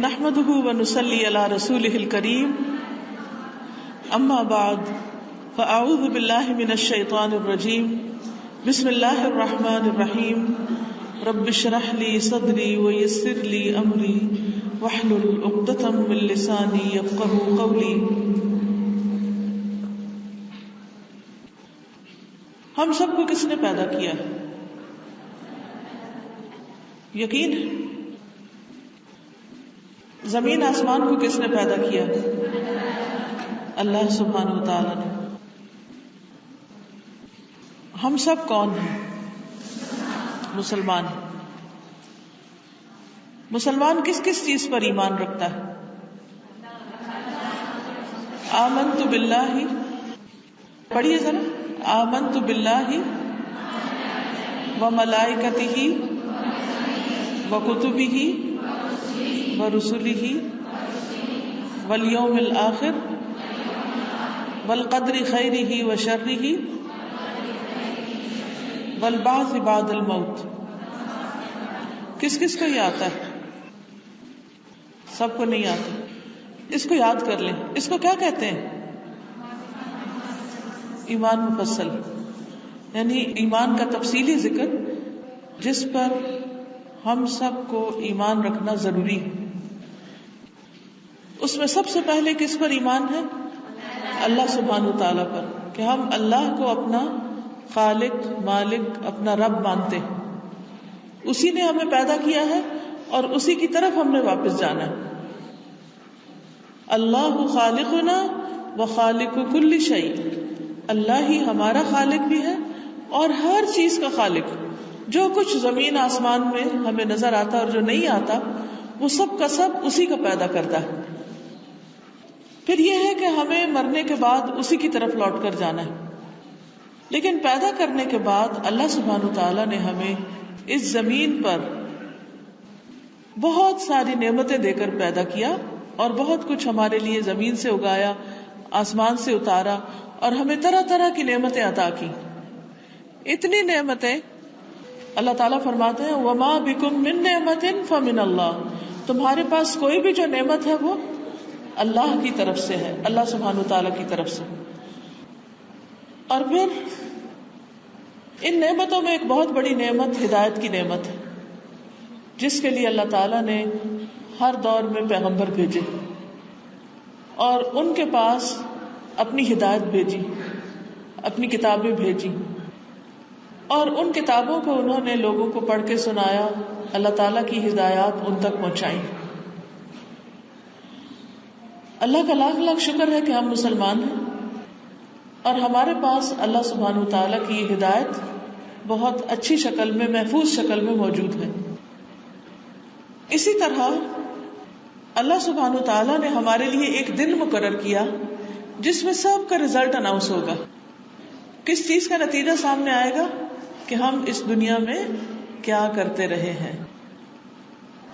نحمده ونصلي على رسوله الكريم اما بعد فاعوذ بالله من الشيطان الرجيم بسم الله الرحمن الرحيم رب اشرح لي صدري ويسر لي امري واحلل عقدة من لساني يفقهوا قولي. ہم سب کو کس نے پیدا کیا ہے؟ یقین ہے زمین آسمان کو کس نے پیدا کیا؟ اللہ سبحانہ و تعالی نے. ہم سب کون ہیں؟ مسلمان. مسلمان کس کس چیز پر ایمان رکھتا ہے؟ آمنت باللہ، پڑھیے ذرا. آمنت باللہ وملائکتہ وکتبہ ورسلہ والیوم الآخر والقدر خیرہ وشرہ والبعث بعد الموت. کس کس کو یہ آتا ہے؟ سب کو نہیں آتا. اس کو یاد کر لیں. اس کو کیا کہتے ہیں؟ ایمان مفصل، یعنی ایمان کا تفصیلی ذکر جس پر ہم سب کو ایمان رکھنا ضروری ہے. اس میں سب سے پہلے کس پر ایمان ہے؟ اللہ سبحانہ وتعالیٰ پر، کہ ہم اللہ کو اپنا خالق، مالک، اپنا رب مانتے ہیں. اسی نے ہمیں پیدا کیا ہے اور اسی کی طرف ہم نے واپس جانا ہے. اللہ خالقنا وخالق کل شیء، اللہ ہی ہمارا خالق بھی ہے اور ہر چیز کا خالق. جو کچھ زمین آسمان میں ہمیں نظر آتا اور جو نہیں آتا وہ سب کا سب اسی کا پیدا کرتا ہے. پھر یہ ہے کہ ہمیں مرنے کے بعد اسی کی طرف لوٹ کر جانا ہے. لیکن پیدا کرنے کے بعد اللہ سبحانہ تعالیٰ نے ہمیں اس زمین پر بہت ساری نعمتیں دے کر پیدا کیا اور بہت کچھ ہمارے لیے زمین سے اگایا، آسمان سے اتارا اور ہمیں طرح طرح کی نعمتیں عطا کی. اتنی نعمتیں اللہ تعالیٰ فرماتے ہیں وَمَا بِكُم مِّن نِّعْمَةٍ فَمِنَ اللَّهِ، تمہارے پاس کوئی بھی جو نعمت ہے وہ اللہ کی طرف سے ہے، اللہ سبحانہ تعالیٰ کی طرف سے. اور پھر ان نعمتوں میں ایک بہت بڑی نعمت ہدایت کی نعمت ہے، جس کے لیے اللہ تعالیٰ نے ہر دور میں پیغمبر بھیجے اور ان کے پاس اپنی ہدایت بھیجی، اپنی کتابیں بھیجی اور ان کتابوں کو انہوں نے لوگوں کو پڑھ کے سنایا، اللہ تعالیٰ کی ہدایات ان تک پہنچائیں. اللہ کا لاکھ لاکھ شکر ہے کہ ہم مسلمان ہیں اور ہمارے پاس اللہ سبحانہ تعالیٰ کی یہ ہدایت بہت اچھی شکل میں، محفوظ شکل میں موجود ہے. اسی طرح اللہ سبحانہ تعالیٰ نے ہمارے لیے ایک دن مقرر کیا جس میں سب کا رزلٹ اناؤنس ہوگا. کس چیز کا نتیجہ سامنے آئے گا؟ کہ ہم اس دنیا میں کیا کرتے رہے ہیں.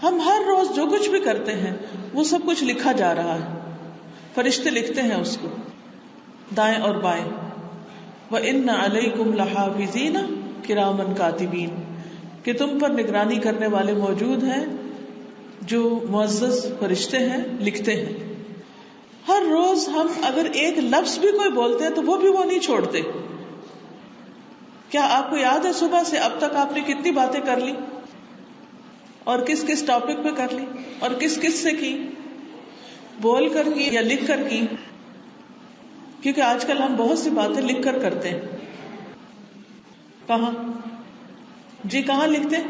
ہم ہر روز جو کچھ بھی کرتے ہیں وہ سب کچھ لکھا جا رہا ہے. فرشتے لکھتے ہیں اس کو دائیں اور بائیں. وَإِنَّ عَلَيْكُمْ لَحَافِظِينَ كِرَامًا كَاتِبِينَ، کہ تم پر نگرانی کرنے والے موجود ہیں جو معزز فرشتے ہیں، لکھتے ہیں. ہر روز ہم اگر ایک لفظ بھی کوئی بولتے ہیں تو وہ بھی وہ نہیں چھوڑتے. کیا آپ کو یاد ہے صبح سے اب تک آپ نے کتنی باتیں کر لی اور کس کس ٹاپک پہ کر لی اور کس کس سے کی؟ بول کر کی یا لکھ کر کی؟ کیونکہ آج کل ہم بہت سی باتیں لکھ کر کرتے ہیں. کہاں جی کہاں لکھتے ہیں؟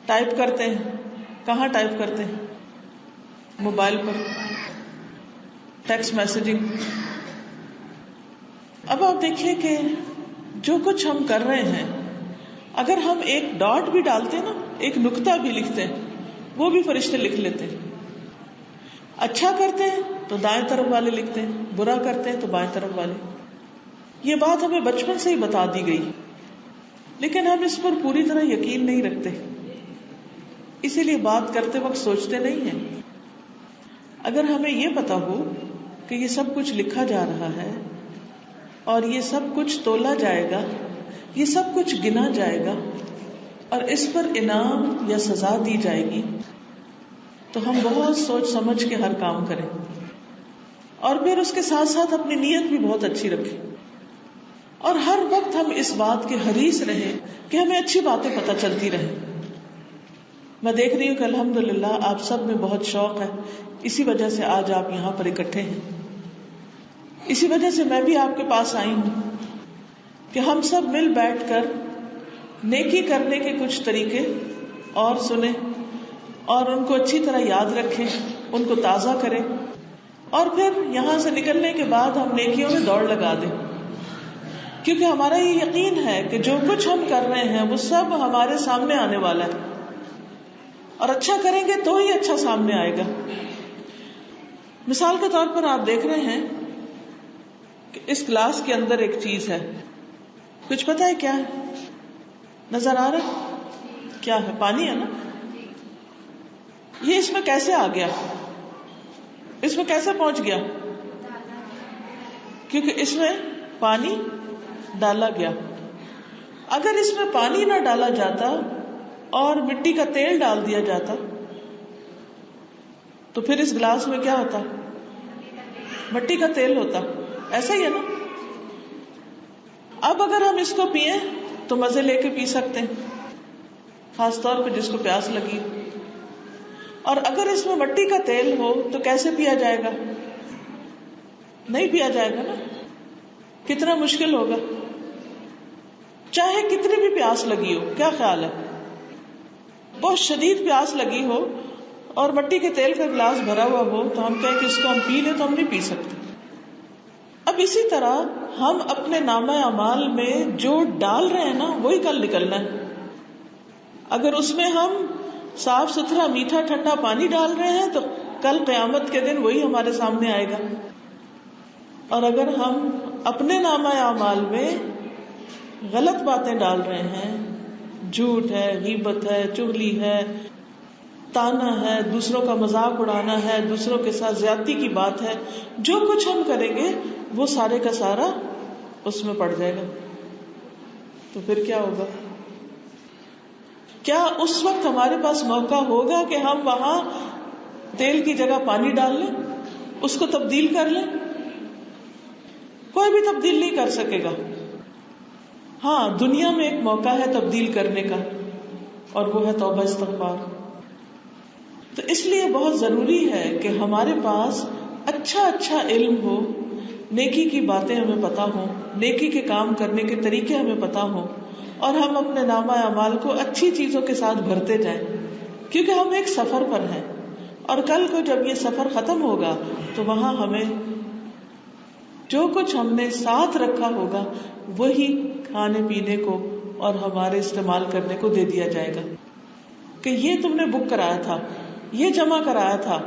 ٹائپ کرتے ہیں. کہاں ٹائپ کرتے ہیں؟ موبائل پر، ٹیکسٹ میسجنگ. اب آپ دیکھیے کہ جو کچھ ہم کر رہے ہیں اگر ہم ایک ڈاٹ بھی ڈالتے نا، ایک نقطہ بھی لکھتے ہیں، وہ بھی فرشتے لکھ لیتے ہیں. اچھا کرتے ہیں تو دائیں طرف والے لکھتے ہیں، برا کرتے ہیں تو بائیں طرف والے. یہ بات ہمیں بچپن سے ہی بتا دی گئی لیکن ہم اس پر پوری طرح یقین نہیں رکھتے، اسی لیے بات کرتے وقت سوچتے نہیں ہیں. اگر ہمیں یہ پتا ہو کہ یہ سب کچھ لکھا جا رہا ہے اور یہ سب کچھ تولا جائے گا، یہ سب کچھ گنا جائے گا اور اس پر انعام یا سزا دی جائے گی، تو ہم بہت سوچ سمجھ کے ہر کام کریں، اور پھر اس کے ساتھ ساتھ اپنی نیت بھی بہت اچھی رکھیں، اور ہر وقت ہم اس بات کے حریص رہیں کہ ہمیں اچھی باتیں پتہ چلتی رہیں. میں دیکھ رہی ہوں کہ الحمدللہ آپ سب میں بہت شوق ہے، اسی وجہ سے آج آپ یہاں پر اکٹھے ہیں. اسی وجہ سے میں بھی آپ کے پاس آئی ہوں کہ ہم سب مل بیٹھ کر نیکی کرنے کے کچھ طریقے اور سنیں، اور ان کو اچھی طرح یاد رکھیں، ان کو تازہ کریں، اور پھر یہاں سے نکلنے کے بعد ہم نیکیوں میں دوڑ لگا دیں. کیونکہ ہمارا یہ یقین ہے کہ جو کچھ ہم کر رہے ہیں وہ سب ہمارے سامنے آنے والا ہے، اور اچھا کریں گے تو ہی اچھا سامنے آئے گا. مثال کے طور پر آپ دیکھ رہے ہیں کہ اس گلاس کے اندر ایک چیز ہے، کچھ پتہ ہے کیا ہے؟ نظر آ رہا ہے کیا ہے؟ پانی ہے نا. یہ اس میں کیسے آ گیا؟ اس میں کیسے پہنچ گیا؟ کیونکہ اس میں پانی ڈالا گیا. اگر اس میں پانی نہ ڈالا جاتا اور مٹی کا تیل ڈال دیا جاتا تو پھر اس گلاس میں کیا ہوتا؟ مٹی کا تیل ہوتا. ایسا ہی ہے نا. اب اگر ہم اس کو پیئیں تو مزے لے کے پی سکتے ہیں، خاص طور پہ جس کو پیاس لگی. اور اگر اس میں مٹی کا تیل ہو تو کیسے پیا جائے گا؟ نہیں پیا جائے گا نا. کتنا مشکل ہوگا. چاہے کتنی بھی پیاس لگی ہو، کیا خیال ہے؟ بہت شدید پیاس لگی ہو اور مٹی کے تیل کا گلاس بھرا ہوا ہو تو ہم کہیں کہ اس کو ہم پی لیں، تو ہم نہیں پی سکتے. اب اسی طرح ہم اپنے نامہ اعمال میں جو ڈال رہے ہیں نا وہی کل نکلنا ہے. اگر اس میں ہم صاف ستھرا میٹھا ٹھنڈا پانی ڈال رہے ہیں تو کل قیامت کے دن وہی ہمارے سامنے آئے گا. اور اگر ہم اپنے نامہ اعمال میں غلط باتیں ڈال رہے ہیں، جھوٹ ہے، غیبت ہے، چغلی ہے، تانا ہے، دوسروں کا مذاق اڑانا ہے، دوسروں کے ساتھ زیادتی کی بات ہے، جو کچھ ہم کریں گے وہ سارے کا سارا اس میں پڑ جائے گا. تو پھر کیا ہوگا؟ کیا اس وقت ہمارے پاس موقع ہوگا کہ ہم وہاں تیل کی جگہ پانی ڈال لیں، اس کو تبدیل کر لیں؟ کوئی بھی تبدیل نہیں کر سکے گا. ہاں، دنیا میں ایک موقع ہے تبدیل کرنے کا، اور وہ ہے توبہ استغفار. تو اس لیے بہت ضروری ہے کہ ہمارے پاس اچھا علم ہو، نیکی کی باتیں ہمیں پتا ہوں، نیکی کے کام کرنے کے طریقے ہمیں پتا ہوں، اور ہم اپنے نامہ اعمال کو اچھی چیزوں کے ساتھ بھرتے جائیں. کیونکہ ہم ایک سفر پر ہیں، اور کل کو جب یہ سفر ختم ہوگا تو وہاں ہمیں جو کچھ ہم نے ساتھ رکھا ہوگا وہی کھانے پینے کو اور ہمارے استعمال کرنے کو دے دیا جائے گا کہ یہ تم نے بک کرایا تھا، یہ جمع کرایا تھا،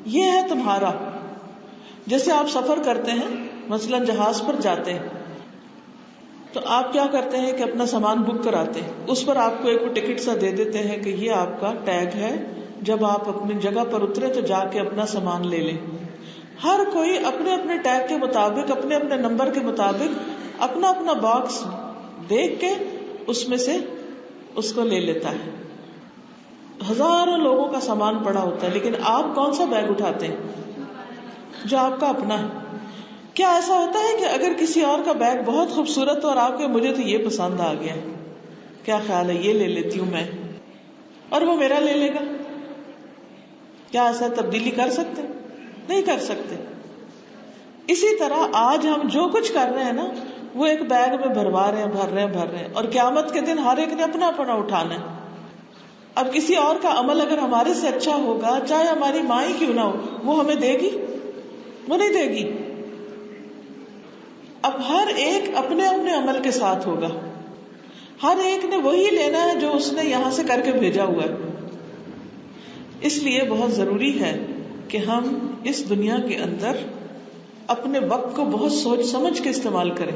یہ ہے تمہارا. جیسے آپ سفر کرتے ہیں، مثلا جہاز پر جاتے ہیں تو آپ کیا کرتے ہیں کہ اپنا سامان بک کراتے ہیں، اس پر آپ کو ایک ٹکٹ سا دے دیتے ہیں کہ یہ آپ کا ٹیگ ہے، جب آپ اپنی جگہ پر اترے تو جا کے اپنا سامان لے لیں. ہر کوئی اپنے اپنے ٹیگ کے مطابق، اپنے اپنے نمبر کے مطابق اپنا اپنا باکس دیکھ کے اس میں سے اس کو لے لیتا ہے. ہزاروں لوگوں کا سامان پڑا ہوتا ہے، لیکن آپ کون سا بیگ اٹھاتے ہیں؟ جو آپ کا اپنا ہے. کیا ایسا ہوتا ہے کہ اگر کسی اور کا بیگ بہت خوبصورت ہو اور آپ کے مجھے تو یہ پسند آ گیا، کیا خیال ہے یہ لے لیتی ہوں میں، اور وہ میرا لے لے گا؟ کیا ایسا تبدیلی کر سکتے؟ نہیں کر سکتے. اسی طرح آج ہم جو کچھ کر رہے ہیں نا وہ ایک بیگ میں بھر رہے ہیں، اور قیامت کے دن ہر ایک نے اپنا اپنا اٹھانا ہے. اب کسی اور کا عمل اگر ہمارے سے اچھا ہوگا، چاہے ہماری ماں ہی کیوں نہ ہو، وہ ہمیں دے گی؟ وہ نہیں دے گی. اب ہر ایک اپنے اپنے عمل کے ساتھ ہوگا، ہر ایک نے وہی لینا ہے جو اس نے یہاں سے کر کے بھیجا ہوا ہے. اس لیے بہت ضروری ہے کہ ہم اس دنیا کے اندر اپنے وقت کو بہت سوچ سمجھ کے استعمال کریں،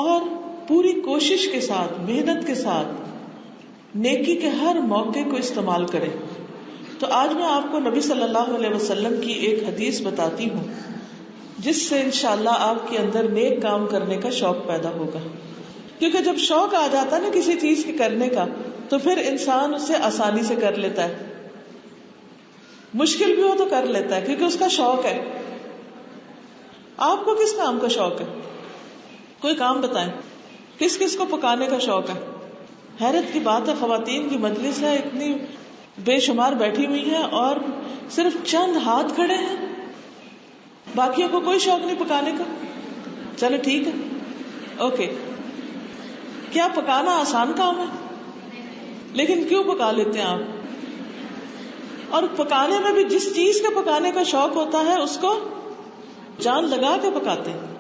اور پوری کوشش کے ساتھ، محنت کے ساتھ نیکی کے ہر موقع کو استعمال کریں. تو آج میں آپ کو نبی صلی اللہ علیہ وسلم کی ایک حدیث بتاتی ہوں جس سے انشاءاللہ آپ کے اندر نیک کام کرنے کا شوق پیدا ہوگا. کیونکہ جب شوق آ جاتا ہے نا کسی چیز کے کرنے کا تو پھر انسان اسے آسانی سے کر لیتا ہے. مشکل بھی ہو تو کر لیتا ہے کیونکہ اس کا شوق ہے. آپ کو کس کام کا شوق ہے؟ کوئی کام بتائیں. کس کس کو پکانے کا شوق ہے؟ حیرت کی بات ہے، خواتین کی مجلس ہے، اتنی بے شمار بیٹھی ہوئی ہیں اور صرف چند ہاتھ کھڑے ہیں، باقیوں کو کوئی شوق نہیں پکانے کا. چلو ٹھیک ہے، اوکے. کیا پکانا آسان کام ہے؟ لیکن کیوں پکا لیتے ہیں آپ؟ اور پکانے میں بھی جس چیز کے پکانے کا شوق ہوتا ہے اس کو جان لگا کے پکاتے ہیں.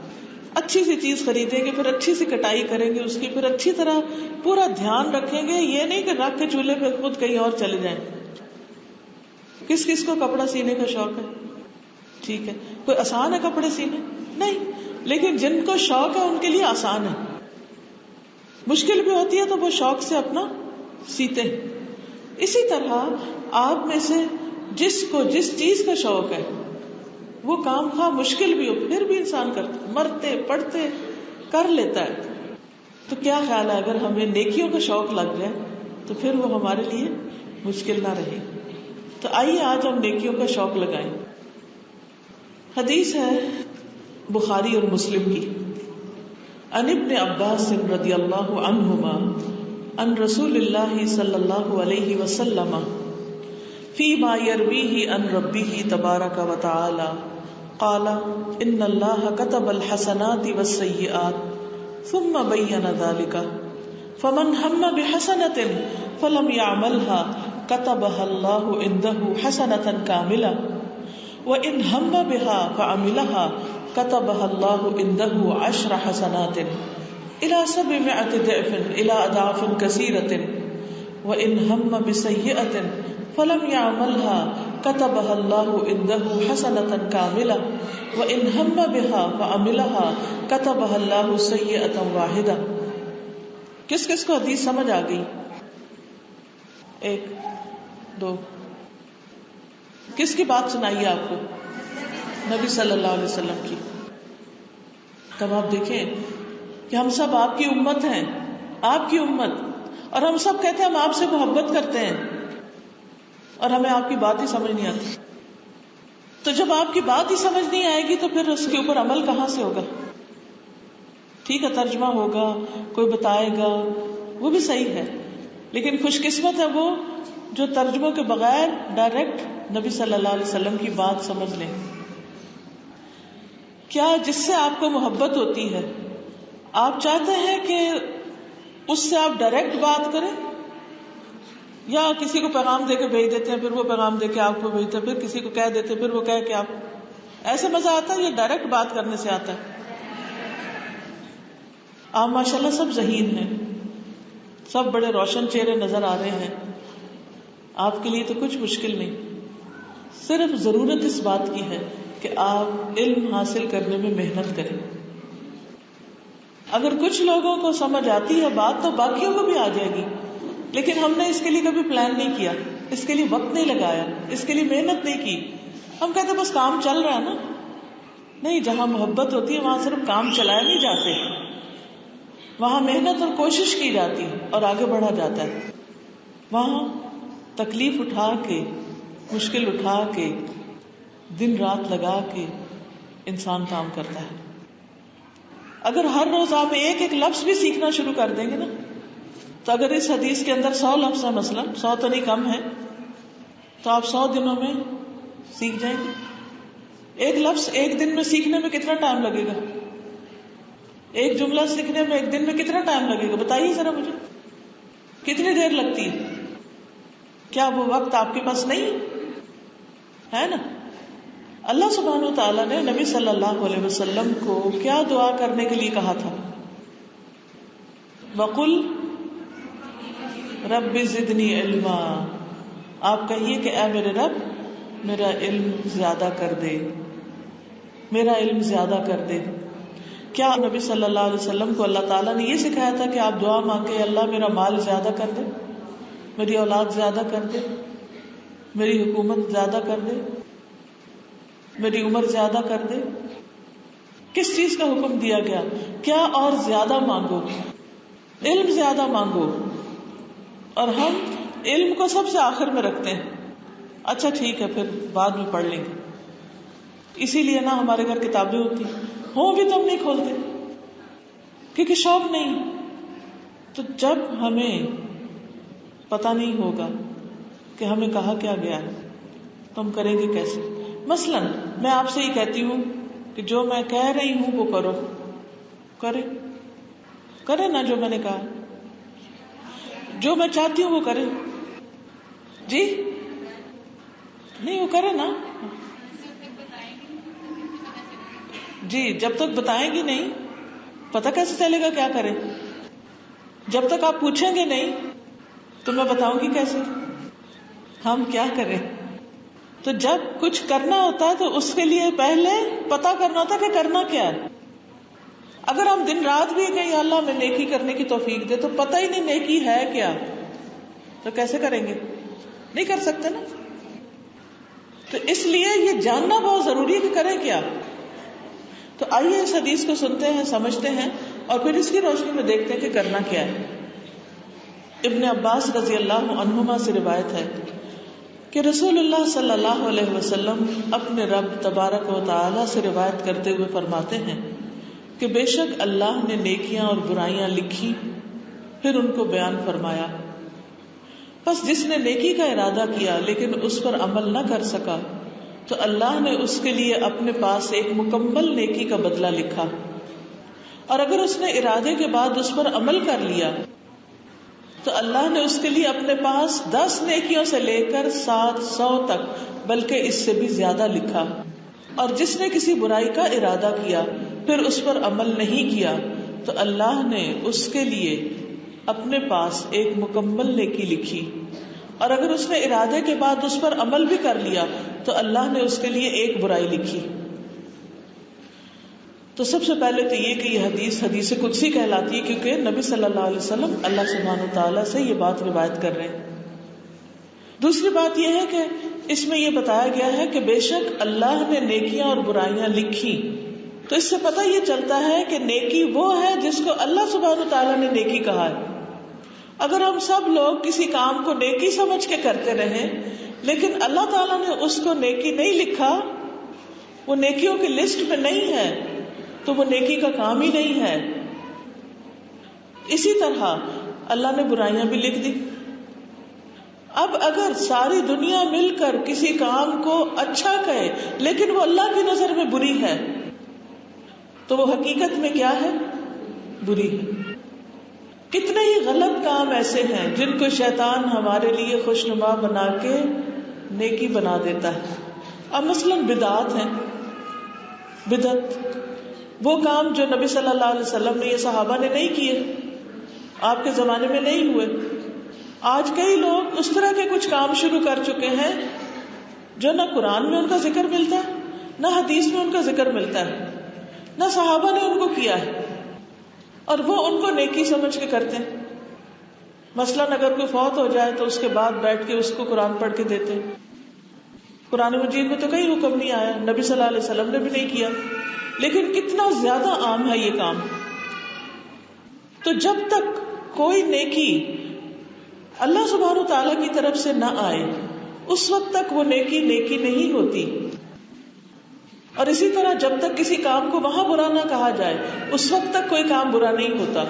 اچھی سی چیز خریدیں گے، پھر اچھی سی کٹائی کریں گے اس کی، پھر اچھی طرح پورا دھیان رکھیں گے. یہ نہیں کہ رکھ کے چولہے پہ خود کہیں اور چلے جائیں. کس کس کو کپڑا سینے کا شوق ہے؟ ٹھیک ہے. کوئی آسان ہے کپڑے سینے؟ نہیں. لیکن جن کو شوق ہے ان کے لیے آسان ہے. مشکل بھی ہوتی ہے تو وہ شوق سے اپنا سیتے ہیں. اسی طرح آپ میں سے جس کو جس چیز کا شوق ہے وہ کام خواہ مشکل بھی ہو پھر بھی انسان کرتا، مرتے پڑتے کر لیتا ہے. تو کیا خیال ہے اگر ہمیں نیکیوں کا شوق لگ جائے تو پھر وہ ہمارے لیے مشکل نہ رہے. تو آئیے آج ہم نیکیوں کا شوق لگائیں. حدیث ہے بخاری اور مسلم کی. عن ابن عباس رضی اللہ عنہما عن رسول اللہ صلی اللہ علیہ وسلم فيما يرويه عن ربه تبارك وتعالى قال ان الله كتب الحسنات والسيئات ثم بين ذلك فمن هم بحسنة فلم يعملها كتبها الله عنده حسنة كاملة وإن هم بها فعملها كتبها الله عنده 10 حسنات إلى 700 ضعف إلى أضعاف كثيرة وإن هم بسيئة فلم يعملها كتبها الله عنده حسنة كاملة وإن هم بها فعملها كتبها الله سيئة واحدة. کس کس کو حدیث سمجھ آ گئی؟ ایک دو. کس کی بات سنائیے آپ کو؟ نبی صلی اللہ علیہ وسلم کی. تب آپ دیکھیں کہ ہم سب آپ کی امت ہیں، آپ کی امت، اور ہم سب کہتے ہیں ہم آپ سے محبت کرتے ہیں اور ہمیں آپ کی بات ہی سمجھ نہیں آتی. تو جب آپ کی بات ہی سمجھ نہیں آئے گی تو پھر اس کے اوپر عمل کہاں سے ہوگا؟ ٹھیک ہے ترجمہ ہوگا، کوئی بتائے گا، وہ بھی صحیح ہے، لیکن خوش قسمت ہے وہ جو ترجموں کے بغیر ڈائریکٹ نبی صلی اللہ علیہ وسلم کی بات سمجھ لیں. کیا جس سے آپ کو محبت ہوتی ہے آپ چاہتے ہیں کہ اس سے آپ ڈائریکٹ بات کریں، یا کسی کو پیغام دے کے بھیج دیتے ہیں پھر وہ پیغام دے کے آپ کو بھیجتے ہیں، پھر کسی کو کہہ دیتے ہیں پھر وہ کہہ کے آپ؟ ایسے مزہ آتا ہے یا ڈائریکٹ بات کرنے سے آتا ہے؟ آپ ماشاءاللہ سب ذہین ہیں، سب بڑے روشن چہرے نظر آ رہے ہیں، آپ کے لیے تو کچھ مشکل نہیں. صرف ضرورت اس بات کی ہے کہ آپ علم حاصل کرنے میں محنت کریں. اگر کچھ لوگوں کو سمجھ آتی ہے بات تو باقیوں کو بھی آ جائے گی، لیکن ہم نے اس کے لیے کبھی پلان نہیں کیا، اس کے لیے وقت نہیں لگایا، اس کے لیے محنت نہیں کی. ہم کہتے بس کام چل رہا ہے نا. نہیں، جہاں محبت ہوتی ہے وہاں صرف کام چلائے نہیں جاتے، وہاں محنت اور کوشش کی جاتی ہے اور آگے بڑھا جاتا ہے. وہاں تکلیف اٹھا کے، مشکل اٹھا کے، دن رات لگا کے انسان کام کرتا ہے. اگر ہر روز آپ ایک ایک لفظ بھی سیکھنا شروع کر دیں گے نا، تو اگر اس حدیث کے اندر 100 لفظ ہیں، مثلا 100 تو نہیں کم ہے، تو آپ 100 دنوں میں سیکھ جائیں گے. ایک لفظ ایک دن میں سیکھنے میں کتنا ٹائم لگے گا؟ ایک جملہ سیکھنے میں ایک دن میں کتنا ٹائم لگے گا؟ بتائیے ذرا مجھے، کتنی دیر لگتی ہے؟ کیا وہ وقت آپ کے پاس نہیں ہے نا؟ اللہ سبحانہ وتعالیٰ نے نبی صلی اللہ علیہ وسلم کو کیا دعا کرنے کے لیے کہا تھا؟ وَقُلْ رَبِّ زِدْنِي عِلْمًا. آپ کہیے کہ اے میرے رب میرا علم زیادہ کر دے، میرا علم زیادہ کر دے. کیا نبی صلی اللہ علیہ وسلم کو اللہ تعالیٰ نے یہ سکھایا تھا کہ آپ دعا مانگے اللہ میرا مال زیادہ کر دے، میری اولاد زیادہ کر دے، میری حکومت زیادہ کر دے، میری عمر زیادہ کر دے؟ کس چیز کا حکم دیا گیا؟ کیا اور زیادہ مانگو، علم زیادہ مانگو. اور ہم علم کو سب سے آخر میں رکھتے ہیں. اچھا ٹھیک ہے پھر بعد میں پڑھ لیں گے. اسی لیے نا ہمارے گھر کتابیں ہوتی ہوں بھی تو ہم نہیں کھولتے کیونکہ شوق نہیں. تو جب ہمیں پتہ نہیں ہوگا کہ ہمیں کہا کیا گیا ہے تو ہم کریں گے کیسے؟ مثلاً میں آپ سے یہ کہتی ہوں کہ جو میں کہہ رہی ہوں وہ کرو، کرے نا جو میں نے کہا، جو میں چاہتی ہوں وہ کرے. جی نہیں وہ کرے نا. جی جب تک بتائیں گی نہیں پتہ کیسے چلے گا کیا کریں؟ جب تک آپ پوچھیں گے نہیں تو میں بتاؤں گی کیسے ہم کیا کریں. تو جب کچھ کرنا ہوتا ہے تو اس کے لیے پہلے پتا کرنا ہوتا ہے کہ کرنا کیا ہے. اگر ہم دن رات بھی کہیں اللہ ہمیں نیکی کرنے کی توفیق دے تو پتہ ہی نہیں نیکی ہے کیا تو کیسے کریں گے؟ نہیں کر سکتے نا. تو اس لیے یہ جاننا بہت ضروری ہے کہ کریں کیا. تو آئیے اس حدیث کو سنتے ہیں، سمجھتے ہیں اور پھر اس کی روشنی میں دیکھتے ہیں کہ کرنا کیا ہے. ابن عباس رضی اللہ عنہما سے روایت ہے کہ رسول اللہ صلی اللہ علیہ وسلم اپنے رب تبارک و تعالی سے روایت کرتے ہوئے فرماتے ہیں کہ بے شک اللہ نے نیکیاں اور برائیاں لکھی پھر ان کو بیان فرمایا. بس جس نے نیکی کا ارادہ کیا لیکن اس پر عمل نہ کر سکا تو اللہ نے اس کے لیے اپنے پاس ایک مکمل نیکی کا بدلہ لکھا، اور اگر اس نے ارادے کے بعد اس پر عمل کر لیا تو اللہ نے اس کے لیے اپنے پاس 10 نیکیوں سے لے کر 700 تک بلکہ اس سے بھی زیادہ لکھا. اور جس نے کسی برائی کا ارادہ کیا پھر اس پر عمل نہیں کیا تو اللہ نے اس کے لیے اپنے پاس ایک مکمل نیکی لکھی، اور اگر اس نے ارادے کے بعد اس پر عمل بھی کر لیا تو اللہ نے اس کے لیے ایک برائی لکھی. تو سب سے پہلے تو یہ کہ یہ حدیث قدسی کہلاتی ہے کیونکہ نبی صلی اللہ علیہ وسلم اللہ سبحانہ وتعالیٰ سے یہ بات روایت کر رہے ہیں. دوسری بات یہ ہے کہ اس میں یہ بتایا گیا ہے کہ بے شک اللہ نے نیکیاں اور برائیاں لکھی. تو اس سے پتہ یہ چلتا ہے کہ نیکی وہ ہے جس کو اللہ سبحانہ وتعالیٰ نے نیکی کہا ہے. اگر ہم سب لوگ کسی کام کو نیکی سمجھ کے کرتے رہیں لیکن اللہ تعالیٰ نے اس کو نیکی نہیں لکھا، وہ نیکیوں کی لسٹ میں نہیں ہے تو وہ نیکی کا کام ہی نہیں ہے. اسی طرح اللہ نے برائیاں بھی لکھ دی. اب اگر ساری دنیا مل کر کسی کام کو اچھا کہے لیکن وہ اللہ کی نظر میں بری ہے تو وہ حقیقت میں کیا ہے؟ بری ہے. کتنے ہی غلط کام ایسے ہیں جن کو شیطان ہمارے لیے خوشنما بنا کے نیکی بنا دیتا ہے. اب مثلاً بدعات ہیں. بدعت وہ کام جو نبی صلی اللہ علیہ وسلم نے، یہ صحابہ نے نہیں کیے، آپ کے زمانے میں نہیں ہوئے. آج کئی لوگ اس طرح کے کچھ کام شروع کر چکے ہیں جو نہ قرآن میں ان کا ذکر ملتا ہے، نہ حدیث میں ان کا ذکر ملتا ہے، نہ صحابہ نے ان کو کیا ہے، اور وہ ان کو نیکی سمجھ کے کرتے ہیں. مثلاً اگر کوئی فوت ہو جائے تو اس کے بعد بیٹھ کے اس کو قرآن پڑھ کے دیتے. قرآن مجید میں تو کہیں حکم نہیں آیا، نبی صلی اللہ علیہ وسلم نے بھی نہیں کیا، لیکن کتنا زیادہ عام ہے یہ کام. تو جب تک کوئی نیکی اللہ سبحانہ و تعالیٰ کی طرف سے نہ آئے اس وقت تک وہ نیکی نہیں ہوتی. اور اسی طرح جب تک کسی کام کو وہاں برا نہ کہا جائے اس وقت تک کوئی کام برا نہیں ہوتا.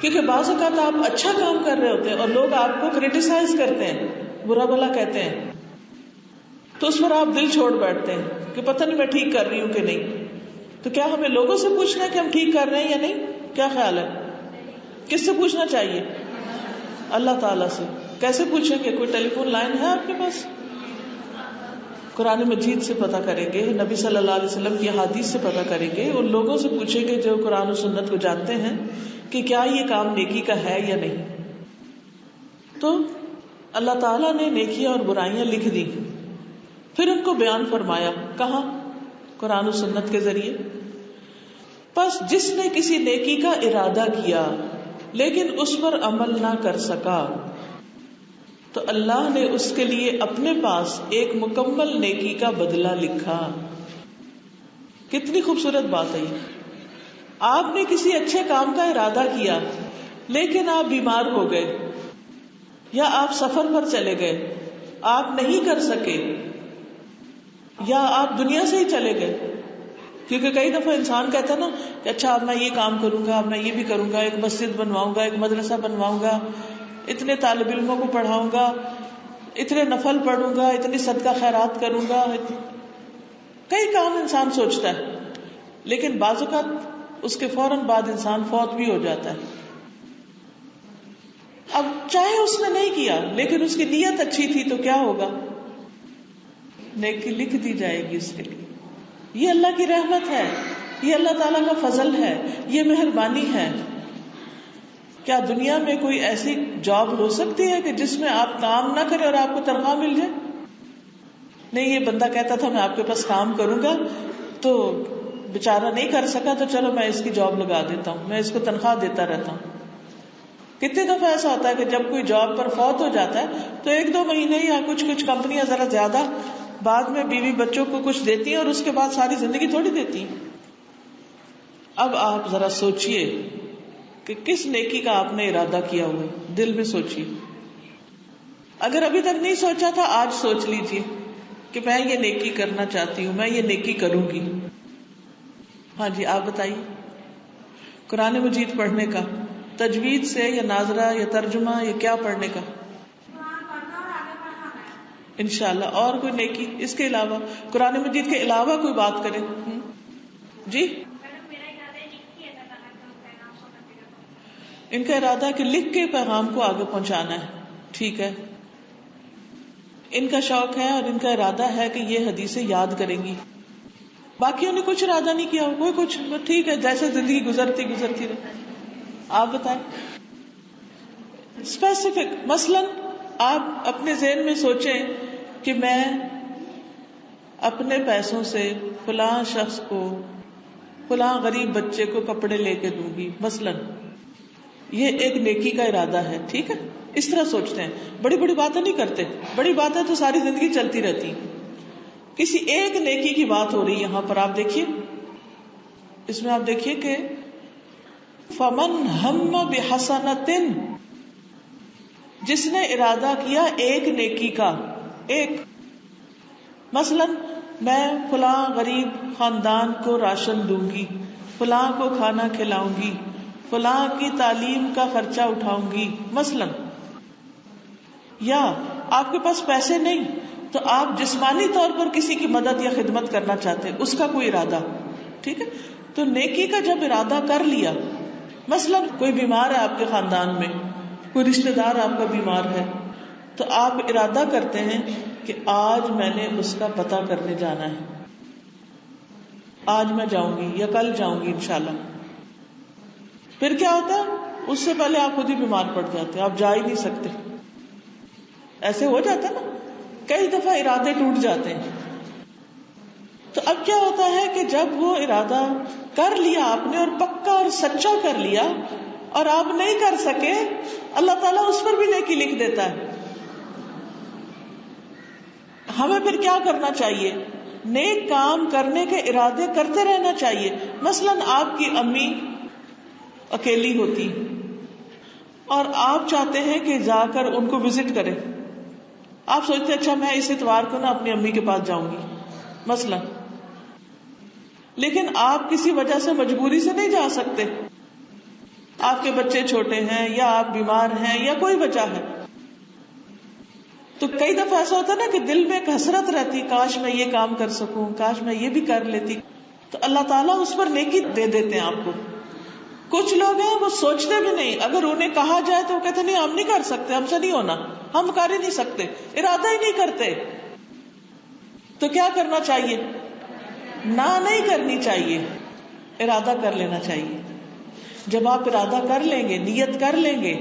کیونکہ بعض اوقات آپ اچھا کام کر رہے ہوتے ہیں اور لوگ آپ کو کریٹیسائز کرتے ہیں، برا بھلا کہتے ہیں، تو اس پر آپ دل چھوڑ بیٹھتے ہیں کہ پتہ نہیں میں ٹھیک کر رہی ہوں کہ نہیں. تو کیا ہمیں لوگوں سے پوچھنا ہے کہ ہم ٹھیک کر رہے ہیں یا نہیں؟ کیا خیال ہے؟ کس سے پوچھنا چاہیے؟ اللہ تعالیٰ سے. کیسے پوچھیں گے؟ کوئی ٹیلی فون لائن ہے آپ کے پاس؟ قرآن مجید سے پتہ کریں گے، نبی صلی اللہ علیہ وسلم کی احادیث سے پتہ کریں گے، ان لوگوں سے پوچھیں گے جو قرآن و سنت کو جانتے ہیں کہ کیا یہ کام نیکی کا ہے یا نہیں. تو اللہ تعالیٰ نے نیکیاں اور برائیاں لکھ دی، پھر ان کو بیان فرمایا. کہاں؟ قرآن و سنت کے ذریعے. پس جس نے کسی نیکی کا ارادہ کیا لیکن اس پر عمل نہ کر سکا تو اللہ نے اس کے لیے اپنے پاس ایک مکمل نیکی کا بدلہ لکھا. کتنی خوبصورت بات ہے یہ. آپ نے کسی اچھے کام کا ارادہ کیا لیکن آپ بیمار ہو گئے یا آپ سفر پر چلے گئے آپ نہیں کر سکے یا آپ دنیا سے ہی چلے گئے. کیونکہ کئی دفعہ انسان کہتا ہے نا کہ اچھا اب میں یہ کام کروں گا, اب میں یہ بھی کروں گا, ایک مسجد بنواؤں گا, ایک مدرسہ بنواؤں گا, اتنے طالب علموں کو پڑھاؤں گا, اتنے نفل پڑھوں گا, اتنی صدقہ خیرات کروں گا. کئی کام انسان سوچتا ہے, لیکن بعض اوقات اس کے فوراً بعد انسان فوت بھی ہو جاتا ہے. اب چاہے اس نے نہیں کیا لیکن اس کی نیت اچھی تھی تو کیا ہوگا؟ نیکی لکھ دی جائے گی اس کے لیے. یہ اللہ کی رحمت ہے, یہ اللہ تعالیٰ کا فضل ہے, یہ مہربانی ہے. کیا دنیا میں کوئی ایسی جاب ہو سکتی ہے کہ جس میں آپ کام نہ کریں اور آپ کو تنخواہ مل جائے؟ نہیں, یہ بندہ کہتا تھا میں آپ کے پاس کام کروں گا تو بیچارہ نہیں کر سکا تو چلو میں اس کی جاب لگا دیتا ہوں, میں اس کو تنخواہ دیتا رہتا ہوں. کتنے دفعہ ایسا ہوتا ہے کہ جب کوئی جاب پر فوت ہو جاتا ہے تو 1-2 مہینے یا کچھ کمپنیاں ذرا زیادہ بعد میں بیوی بچوں کو کچھ دیتی ہیں اور اس کے بعد ساری زندگی تھوڑی دیتی ہیں. اب آپ ذرا سوچئے کہ کس نیکی کا آپ نے ارادہ کیا ہوا ہے, دل میں سوچئے. اگر ابھی تک نہیں سوچا تھا آج سوچ لیجئے کہ میں یہ نیکی کرنا چاہتی ہوں, میں یہ نیکی کروں گی. ہاں جی, آپ بتائیے. قرآن مجید پڑھنے کا, تجوید سے یا ناظرہ یا ترجمہ یا کیا پڑھنے کا؟ انشاءاللہ. اور کوئی نیکی اس کے علاوہ, قرآن مجید کے علاوہ کوئی بات کریں؟ جی, ان کا ارادہ کہ لکھ کے پیغام کو آگے پہنچانا ہے. ٹھیک ہے, ان کا شوق ہے اور ان کا ارادہ ہے کہ یہ حدیثیں یاد کریں گی. باقیوں نے کچھ ارادہ نہیں کیا, کوئی کچھ, ٹھیک ہے, جیسے زندگی گزرتی رہے. آپ بتائیں اسپیسیفک. مثلاً آپ اپنے ذہن میں سوچیں کہ میں اپنے پیسوں سے فلاں شخص کو, فلاں غریب بچے کو کپڑے لے کے دوں گی مثلاً. یہ ایک نیکی کا ارادہ ہے. ٹھیک ہے, اس طرح سوچتے ہیں. بڑی بڑی باتیں نہیں کرتے, بڑی باتیں تو ساری زندگی چلتی رہتی. کسی ایک نیکی کی بات ہو رہی یہاں پر. آپ دیکھیے, اس میں آپ دیکھیے کہ فمن ہم بحسنۃ, جس نے ارادہ کیا ایک نیکی کا, ایک. مثلا میں فلاں غریب خاندان کو راشن دوں گی, فلاں کو کھانا کھلاؤں گی, فلاں کی تعلیم کا خرچہ اٹھاؤں گی مثلا. یا آپ کے پاس پیسے نہیں تو آپ جسمانی طور پر کسی کی مدد یا خدمت کرنا چاہتے, اس کا کوئی ارادہ. ٹھیک ہے, تو نیکی کا جب ارادہ کر لیا, مثلا کوئی بیمار ہے آپ کے خاندان میں, کوئی رشتہ دار آپ کا بیمار ہے, تو آپ ارادہ کرتے ہیں کہ آج میں نے اس کا پتہ کرنے جانا ہے, آج میں جاؤں گی یا کل جاؤں گی انشاءاللہ. پھر کیا ہوتا ہے, اس سے پہلے آپ خود ہی بیمار پڑ جاتے ہیں, آپ جا ہی نہیں سکتے. ایسے ہو جاتا ہے نا, کئی دفعہ ارادے ٹوٹ جاتے ہیں. تو اب کیا ہوتا ہے کہ جب وہ ارادہ کر لیا آپ نے اور پکا اور سچا کر لیا اور آپ نہیں کر سکے, اللہ تعالیٰ اس پر بھی نیکی لکھ دیتا ہے. ہمیں پھر کیا کرنا چاہیے؟ نیک کام کرنے کے ارادے کرتے رہنا چاہیے. مثلاً آپ کی امی اکیلی ہوتی اور آپ چاہتے ہیں کہ جا کر ان کو وزٹ کریں. آپ سوچتے اچھا میں اس اتوار کو نا اپنی امی کے پاس جاؤں گی مثلا, لیکن آپ کسی وجہ سے مجبوری سے نہیں جا سکتے, آپ کے بچے چھوٹے ہیں یا آپ بیمار ہیں یا کوئی وجہ ہے. تو کئی دفعہ ایسا ہوتا ہے نا کہ دل میں ایک حسرت رہتی, کاش میں یہ کام کر سکوں, کاش میں یہ بھی کر لیتی. تو اللہ تعالیٰ اس پر نیکی دے دیتے ہیں آپ کو. کچھ لوگ ہیں وہ سوچتے بھی نہیں, اگر انہیں کہا جائے تو وہ کہتے نہیں ہم نہیں کر سکتے, ہم سے نہیں ہونا, ہم کر ہی نہیں سکتے, ارادہ ہی نہیں کرتے. تو کیا کرنا چاہیے؟ نہ نہیں کرنی چاہیے, ارادہ کر لینا چاہیے. جب آپ ارادہ کر لیں گے, نیت کر لیں گے,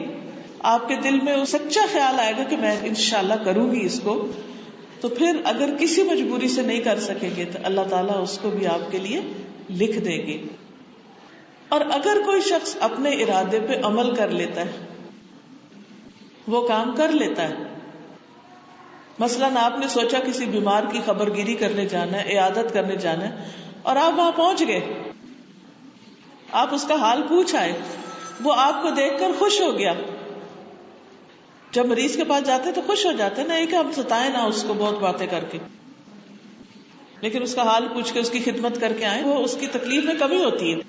آپ کے دل میں سچا خیال آئے گا کہ میں انشاءاللہ کروں گی اس کو, تو پھر اگر کسی مجبوری سے نہیں کر سکیں گے تو اللہ تعالیٰ اس کو بھی آپ کے لیے لکھ دیں گے. اور اگر کوئی شخص اپنے ارادے پہ عمل کر لیتا ہے, وہ کام کر لیتا ہے, مثلاً آپ نے سوچا کسی بیمار کی خبر گیری کرنے جانا ہے, عیادت کرنے جانا ہے, اور آپ وہاں پہنچ گئے, آپ اس کا حال پوچھ آئے, وہ آپ کو دیکھ کر خوش ہو گیا, جب مریض کے پاس جاتے تو خوش ہو جاتے نا، کہ ہم ستائیں نہ اس کو بہت باتیں کر کے، لیکن اس کا حال پوچھ کے اس کی خدمت کر کے آئیں، وہ اس کی تکلیف میں کمی ہوتی ہے.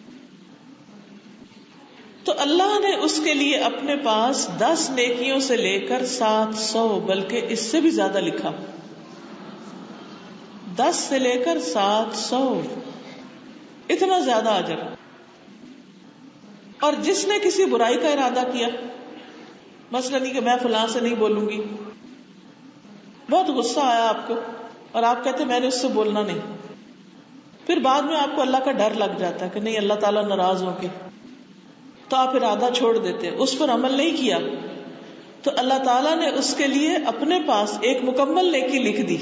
تو اللہ نے اس کے لیے اپنے پاس 10 نیکیوں سے لے کر 700 بلکہ اس سے بھی زیادہ لکھا. 10 سے لے کر 700، اتنا زیادہ اجر. اور جس نے کسی برائی کا ارادہ کیا، مثلا نہیں کہ میں فلاں سے نہیں بولوں گی، بہت غصہ آیا آپ کو اور آپ کہتے میں نے اس سے بولنا نہیں، پھر بعد میں آپ کو اللہ کا ڈر لگ جاتا ہے کہ نہیں اللہ تعالیٰ ناراض ہوں گے، تو آپ ارادہ چھوڑ دیتے، اس پر عمل نہیں کیا، تو اللہ تعالیٰ نے اس کے لیے اپنے پاس ایک مکمل نیکی لکھ دی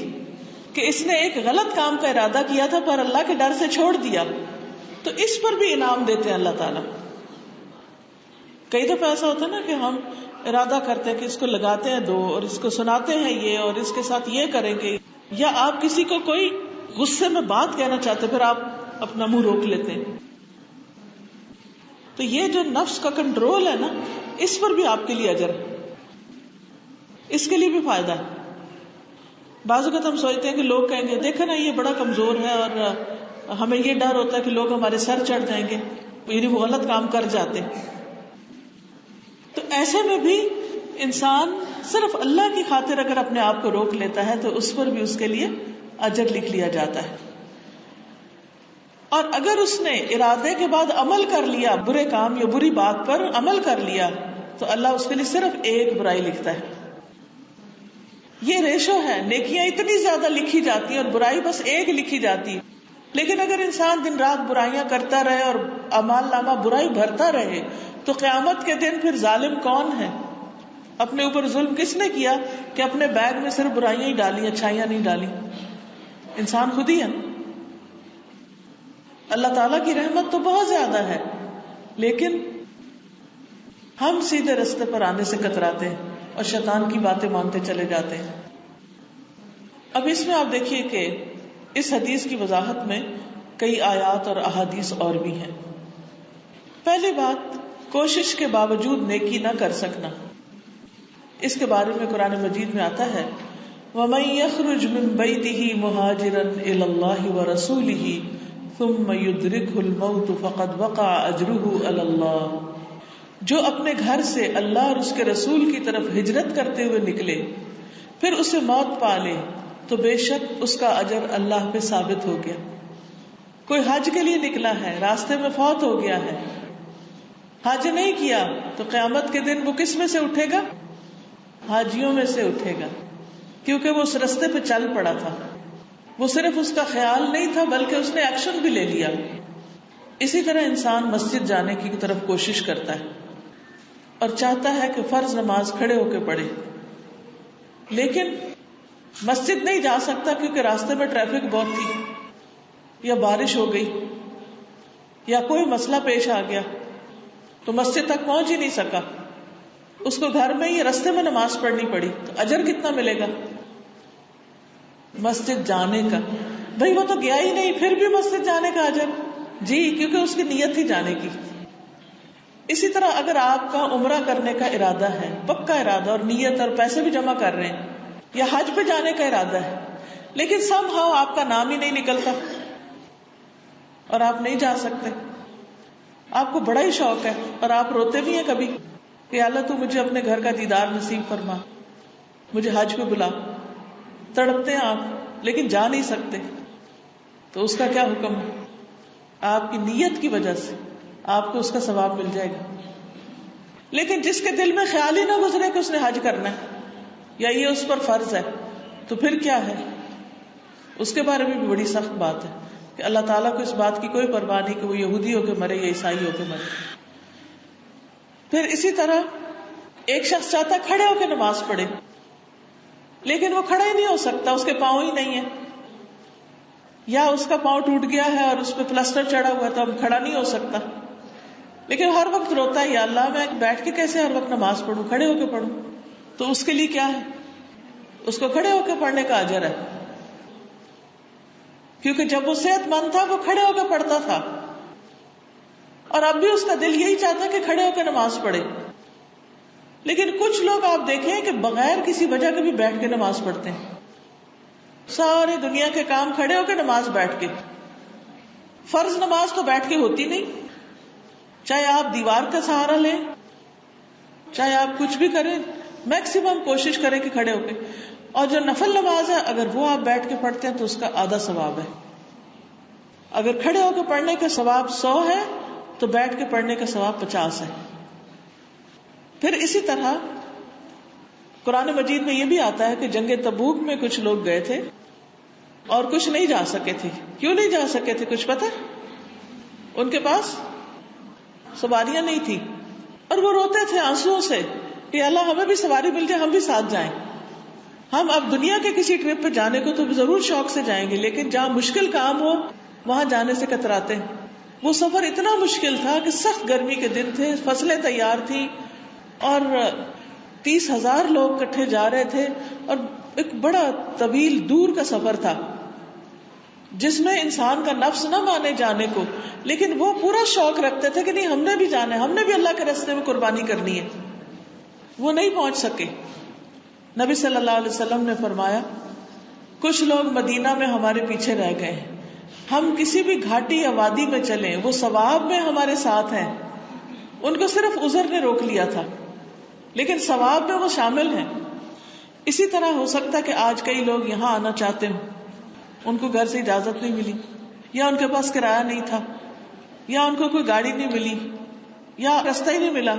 کہ اس نے ایک غلط کام کا ارادہ کیا تھا پر اللہ کے ڈر سے چھوڑ دیا، تو اس پر بھی انعام دیتے ہیں اللہ تعالیٰ. کئی دفعہ ایسا ہوتا ہے نا کہ ہم ارادہ کرتے ہیں کہ اس کو لگاتے ہیں دو اور اس کو سناتے ہیں یہ اور اس کے ساتھ یہ کریں گے، یا آپ کسی کو کوئی غصے میں بات کہنا چاہتے پھر آپ اپنا منہ روک لیتے ہیں. تو یہ جو نفس کا کنٹرول ہے نا، اس پر بھی آپ کے لیے اجر ہے، اس کے لیے بھی فائدہ ہے. بعض اوقات ہم سوچتے ہیں کہ لوگ کہیں گے دیکھو نا یہ بڑا کمزور ہے، اور ہمیں یہ ڈر ہوتا ہے کہ لوگ ہمارے سر چڑھ جائیں گے، یعنی وہ غلط کام کر جاتے. تو ایسے میں بھی انسان صرف اللہ کی خاطر اگر اپنے آپ کو روک لیتا ہے تو اس پر بھی اس کے لیے اجر لکھ لیا جاتا ہے. اور اگر اس نے ارادے کے بعد عمل کر لیا، برے کام یا بری بات پر عمل کر لیا، تو اللہ اس کے لیے صرف ایک برائی لکھتا ہے. یہ ریشو ہے، نیکیاں اتنی زیادہ لکھی جاتی ہیں اور برائی بس ایک لکھی جاتی. لیکن اگر انسان دن رات برائیاں کرتا رہے اور اعمال نامہ برائی بھرتا رہے تو قیامت کے دن پھر ظالم کون ہے؟ اپنے اوپر ظلم کس نے کیا کہ اپنے بیگ میں صرف برائیاں ہی ڈالی، اچھائیاں نہیں ڈالی؟ انسان خود ہی ہے. اللہ تعالیٰ کی رحمت تو بہت زیادہ ہے، لیکن ہم سیدھے رستے پر آنے سے کتراتے ہیں اور شیطان کی باتیں مانتے چلے جاتے ہیں. اب اس میں آپ دیکھیے کہ اس حدیث کی وضاحت میں کئی آیات اور احادیث اور بھی ہیں. پہلی بات، کوشش کے باوجود نیکی نہ کر سکنا. اس کے بارے میں قرآن مجید میں آتا ہے وَمَن يَخْرُجْ مِن بَيْتِهِ مُهَاجِرًا إِلَى اللَّهِ وَرَسُولِهِ ثُمَّ يُدْرِكْهُ الْمَوْتُ فَقَدْ وَقَعَ أَجْرُهُ عَلَى اللَّهِ. جو اپنے گھر سے اللہ اور اس کے رسول کی طرف ہجرت کرتے ہوئے نکلے پھر اسے موت پا لے تو بے شک اس کا اجر اللہ پہ ثابت ہو گیا. کوئی حج کے لیے نکلا ہے، راستے میں فوت ہو گیا ہے، حج نہیں کیا، تو قیامت کے دن وہ کس میں سے اٹھے گا؟ حاجیوں میں سے اٹھے گا، کیونکہ وہ اس راستے پہ چل پڑا تھا. وہ صرف اس کا خیال نہیں تھا بلکہ اس نے ایکشن بھی لے لیا. اسی طرح انسان مسجد جانے کی طرف کوشش کرتا ہے اور چاہتا ہے کہ فرض نماز کھڑے ہو کے پڑھے، لیکن مسجد نہیں جا سکتا کیونکہ راستے میں ٹریفک بہت تھی، یا بارش ہو گئی، یا کوئی مسئلہ پیش آ گیا تو مسجد تک پہنچ ہی نہیں سکا. اس کو گھر میں ہی راستے میں نماز پڑھنی پڑی، تو اجر کتنا ملے گا مسجد جانے کا؟ بھئی وہ تو گیا ہی نہیں، پھر بھی مسجد جانے کا اجر؟ جی، کیونکہ اس کی نیت ہی جانے کی. اسی طرح اگر آپ کا عمرہ کرنے کا ارادہ ہے، پکا ارادہ اور نیت اور پیسے بھی جمع کر رہے ہیں، یا حج پہ جانے کا ارادہ ہے، لیکن سم ہاؤ آپ کا نام ہی نہیں نکلتا اور آپ نہیں جا سکتے، آپ کو بڑا ہی شوق ہے اور آپ روتے بھی ہیں کبھی کہ اللہ تو مجھے اپنے گھر کا دیدار نصیب فرما، مجھے حج پہ بلا. تڑپتے ہیں آپ لیکن جا نہیں سکتے، تو اس کا کیا حکم ہے؟ آپ کی نیت کی وجہ سے آپ کو اس کا ثواب مل جائے گا. لیکن جس کے دل میں خیال ہی نہ گزرے کہ اس نے حج کرنا ہے یا یہ اس پر فرض ہے، تو پھر کیا ہے؟ اس کے بارے میں بھی بڑی سخت بات ہے کہ اللہ تعالیٰ کو اس بات کی کوئی پرواہ نہیں کہ وہ یہودی ہو کے مرے یا عیسائی ہو کے مرے. پھر اسی طرح ایک شخص چاہتا کھڑے ہو کے نماز پڑھے، لیکن وہ کھڑا ہی نہیں ہو سکتا، اس کے پاؤں ہی نہیں ہے، یا اس کا پاؤں ٹوٹ گیا ہے اور اس پہ پلسٹر چڑھا ہوا ہے تو اب کھڑا نہیں ہو سکتا، لیکن ہر وقت روتا ہے یا اللہ میں بیٹھ کے کیسے ہر وقت نماز پڑھوں، کھڑے ہو کے پڑھوں. تو اس کے لیے کیا ہے؟ اس کو کھڑے ہو کے پڑھنے کا اجر ہے، کیونکہ جب وہ صحت مند تھا وہ کھڑے ہو کے پڑھتا تھا، اور اب بھی اس کا دل یہی چاہتا ہے کہ کھڑے ہو کے نماز پڑھے. لیکن کچھ لوگ آپ دیکھیں کہ بغیر کسی وجہ کے بھی بیٹھ کے نماز پڑھتے ہیں. ساری دنیا کے کام کھڑے ہو کے نماز بیٹھ کے. فرض نماز تو بیٹھ کے ہوتی نہیں، چاہے آپ دیوار کا سہارا لیں، چاہے آپ کچھ بھی کریں، میکسیمم کوشش کریں کہ کھڑے ہو کے. اور جو نفل نماز ہے اگر وہ آپ بیٹھ کے پڑھتے ہیں تو اس کا آدھا ثواب ہے. اگر کھڑے ہو کے پڑھنے کا ثواب 100 ہے تو بیٹھ کے پڑھنے کا ثواب 50 ہے. پھر اسی طرح قرآن مجید میں یہ بھی آتا ہے کہ جنگ تبوک میں کچھ لوگ گئے تھے اور کچھ نہیں جا سکے تھے. کیوں نہیں جا سکے تھے کچھ پتہ؟ ان کے پاس سواریاں نہیں تھی اور وہ روتے تھے آنسوؤں سے کہ اللہ ہمیں بھی سواری مل جائے، ہم بھی ساتھ جائیں. ہم اب دنیا کے کسی ٹرپ پہ جانے کو تو ضرور شوق سے جائیں گے، لیکن جہاں مشکل کام ہو وہاں جانے سے کتراتے ہیں. وہ سفر اتنا مشکل تھا کہ سخت گرمی کے دن تھے، فصلیں تیار تھی اور 30,000 لوگ کٹھے جا رہے تھے اور ایک بڑا طویل دور کا سفر تھا جس میں انسان کا نفس نہ مانے جانے کو، لیکن وہ پورا شوق رکھتے تھے کہ نہیں ہم نے بھی جانا ہے، ہم نے بھی اللہ کے راستے میں قربانی کرنی ہے. وہ نہیں پہنچ سکے. نبی صلی اللہ علیہ وسلم نے فرمایا کچھ لوگ مدینہ میں ہمارے پیچھے رہ گئے ہیں، ہم کسی بھی گھاٹی یا وادی میں چلیں وہ ثواب میں ہمارے ساتھ ہیں. ان کو صرف عذر نے روک لیا تھا لیکن ثواب میں وہ شامل ہیں. اسی طرح ہو سکتا ہے کہ آج کئی لوگ یہاں آنا چاہتے ہوں، ان کو گھر سے اجازت نہیں ملی، یا ان کے پاس کرایہ نہیں تھا، یا ان کو کوئی گاڑی نہیں ملی، یا راستہ ہی نہیں ملا،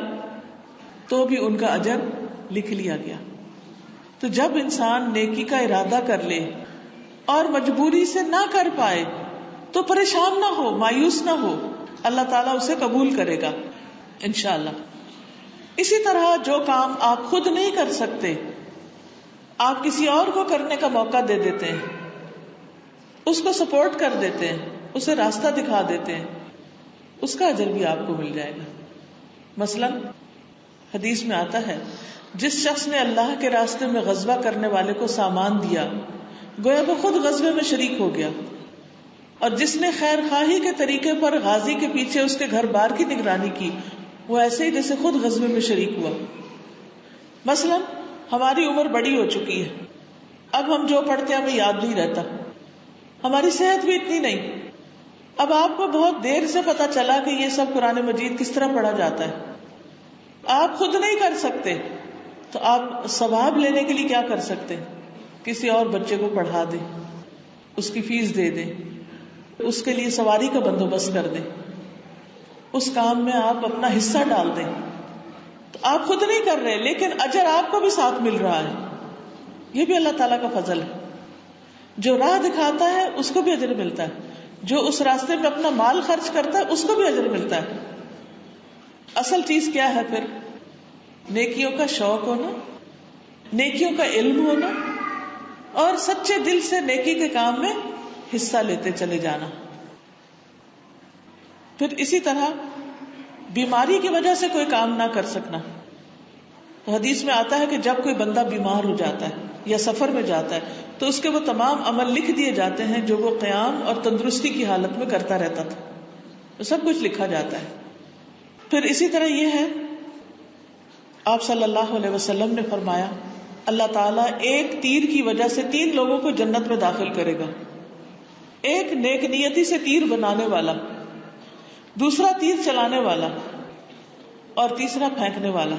تو بھی ان کا اجر لکھ لیا گیا. تو جب انسان نیکی کا ارادہ کر لے اور مجبوری سے نہ کر پائے تو پریشان نہ ہو، مایوس نہ ہو، اللہ تعالیٰ اسے قبول کرے گا انشاءاللہ. اسی طرح جو کام آپ خود نہیں کر سکتے آپ کسی اور کو کرنے کا موقع دے دیتے ہیں، اس کو سپورٹ کر دیتے ہیں، اسے راستہ دکھا دیتے ہیں، اس کا اجر بھی آپ کو مل جائے گا. مثلا حدیث میں آتا ہے جس شخص نے اللہ کے راستے میں غزوہ کرنے والے کو سامان دیا گویا وہ خود غزوے میں شریک ہو گیا، اور جس نے خیر خواہی کے طریقے پر غازی کے پیچھے اس کے گھر بار کی نگرانی کی وہ ایسے ہی جیسے خود غزوے میں شریک ہوا. مثلا ہماری عمر بڑی ہو چکی ہے، اب ہم جو پڑھتے ہیں ہمیں یاد نہیں رہتا، ہماری صحت بھی اتنی نہیں. اب آپ کو بہت دیر سے پتا چلا کہ یہ سب قرآن مجید کس طرح پڑھا جاتا ہے، آپ خود نہیں کر سکتے تو آپ ثواب لینے کے لیے کیا کر سکتے؟ کسی اور بچے کو پڑھا دیں، اس کی فیس دے دیں، اس کے لیے سواری کا بندوبست کر دیں، اس کام میں آپ اپنا حصہ ڈال دیں. تو آپ خود نہیں کر رہے لیکن اجر آپ کو بھی ساتھ مل رہا ہے. یہ بھی اللہ تعالیٰ کا فضل ہے. جو راہ دکھاتا ہے اس کو بھی اجر ملتا ہے، جو اس راستے میں اپنا مال خرچ کرتا ہے اس کو بھی اجر ملتا ہے. اصل چیز کیا ہے پھر؟ نیکیوں کا شوق ہونا، نیکیوں کا علم ہونا اور سچے دل سے نیکی کے کام میں حصہ لیتے چلے جانا. پھر اسی طرح بیماری کی وجہ سے کوئی کام نہ کر سکنا. تو حدیث میں آتا ہے کہ جب کوئی بندہ بیمار ہو جاتا ہے یا سفر میں جاتا ہے تو اس کے وہ تمام عمل لکھ دیے جاتے ہیں جو وہ قیام اور تندرستی کی حالت میں کرتا رہتا تھا، تو سب کچھ لکھا جاتا ہے. پھر اسی طرح یہ ہے آپ صلی اللہ علیہ وسلم نے فرمایا اللہ تعالیٰ ایک تیر کی وجہ سے 3 لوگوں کو جنت میں داخل کرے گا. ایک نیک نیتی سے تیر بنانے والا، دوسرا تیر چلانے والا اور تیسرا پھینکنے والا.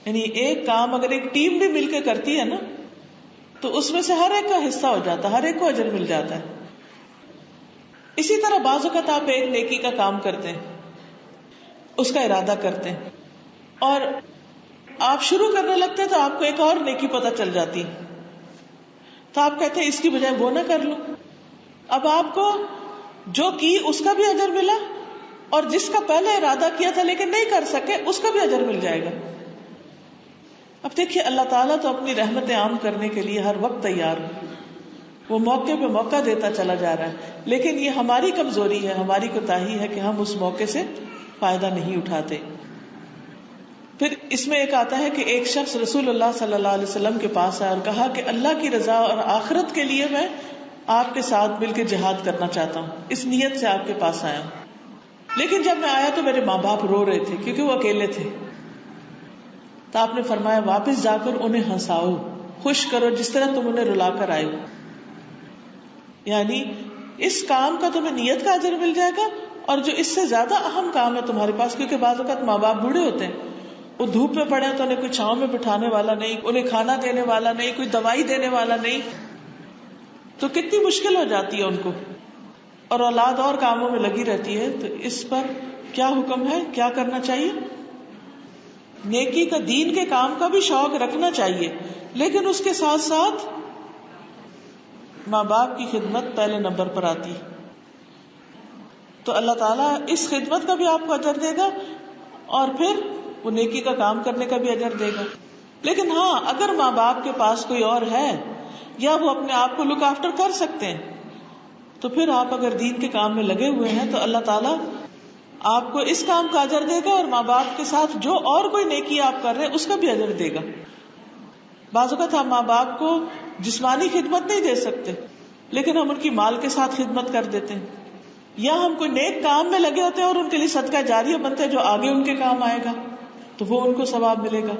یعنی ایک کام اگر ایک ٹیم بھی مل کے کرتی ہے نا تو اس میں سے ہر ایک کا حصہ ہو جاتا ہے، ہر ایک کو اجر مل جاتا ہے. اسی طرح بعض اوقات آپ ایک نیکی کا کام کرتے ہیں، اس کا ارادہ کرتے ہیں اور آپ شروع کرنے لگتے ہیں تو آپ کو ایک اور نیکی پتہ چل جاتی ہے تو آپ کہتے ہیں اس کی بجائے وہ نہ کر لوں. اب آپ کو جو کی اس کا بھی اجر ملا اور جس کا پہلے ارادہ کیا تھا لیکن نہیں کر سکے اس کا بھی اجر مل جائے گا. اب دیکھیے اللہ تعالیٰ تو اپنی رحمت عام کرنے کے لیے ہر وقت تیار ہے، وہ موقع پہ موقع دیتا چلا جا رہا ہے، لیکن یہ ہماری کمزوری ہے، ہماری کوتاہی ہے کہ ہم اس موقع سے فائدہ نہیں اٹھاتے. پھر اس میں ایک آتا ہے کہ ایک شخص رسول اللہ صلی اللہ علیہ وسلم کے پاس آیا اور کہا کہ اللہ کی رضا اور آخرت کے لیے میں آپ کے ساتھ مل کے جہاد کرنا چاہتا ہوں، اس نیت سے آپ کے پاس آیا ہوں، لیکن جب میں آیا تو میرے ماں باپ رو رہے تھے کیونکہ وہ اکیلے تھے. تو آپ نے فرمایا واپس جا کر انہیں ہنساؤ، خوش کرو جس طرح تم انہیں رلا کر آئے ہو. یعنی اس کام کا تمہیں نیت کا اجر مل جائے گا، اور جو اس سے زیادہ اہم کام ہے تمہارے پاس، کیونکہ بعض اوقات ماں باپ بوڑھے ہوتے ہیں، وہ دھوپ میں پڑے تو انہیں کوئی چھاؤں میں بٹھانے والا نہیں، انہیں کھانا دینے والا نہیں، کوئی دوائی دینے والا نہیں، تو کتنی مشکل ہو جاتی ہے ان کو، اور اولاد اور کاموں میں لگی رہتی ہے. تو اس پر کیا حکم ہے، کیا کرنا چاہیے؟ نیکی کا، دین کے کام کا بھی شوق رکھنا چاہیے، لیکن اس کے ساتھ ساتھ ماں باپ کی خدمت پہلے نمبر پر آتی ہے. تو اللہ تعالیٰ اس خدمت کا بھی آپ کو اجر دے گا، اور پھر وہ نیکی کا کام کرنے کا بھی اجر دے گا. لیکن ہاں، اگر ماں باپ کے پاس کوئی اور ہے یا وہ اپنے آپ کو لک آفٹر کر سکتے ہیں، تو پھر آپ اگر دین کے کام میں لگے ہوئے ہیں تو اللہ تعالیٰ آپ کو اس کام کا اجر دے گا، اور ماں باپ کے ساتھ جو اور کوئی نیکی آپ کر رہے ہیں اس کا بھی اجر دے گا. بعض اوقات ہم ماں باپ کو جسمانی خدمت نہیں دے سکتے، لیکن ہم ان کی مال کے ساتھ خدمت کر دیتے ہیں، یا ہم کوئی نیک کام میں لگے ہوتے ہیں اور ان کے لیے صدقہ جاریہ بنتے ہیں جو آگے ان کے کام آئے گا، تو وہ ان کو ثواب ملے گا.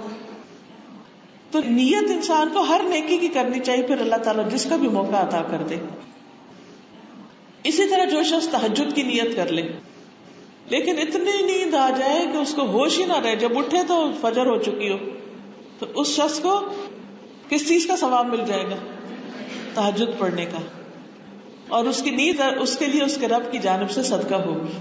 تو نیت انسان کو ہر نیکی کی کرنی چاہیے، پھر اللہ تعالیٰ جس کا بھی موقع عطا کر دے. اسی طرح جو شخص تہجد کی نیت کر لے، لیکن اتنی نیند آ جائے کہ اس کو ہوش ہی نہ رہے، جب اٹھے تو فجر ہو چکی ہو، تو اس شخص کو کس چیز کا ثواب مل جائے گا؟ تہجد پڑھنے کا، اور اس کی نیند اس کے لیے اس کے رب کی جانب سے صدقہ ہوگی.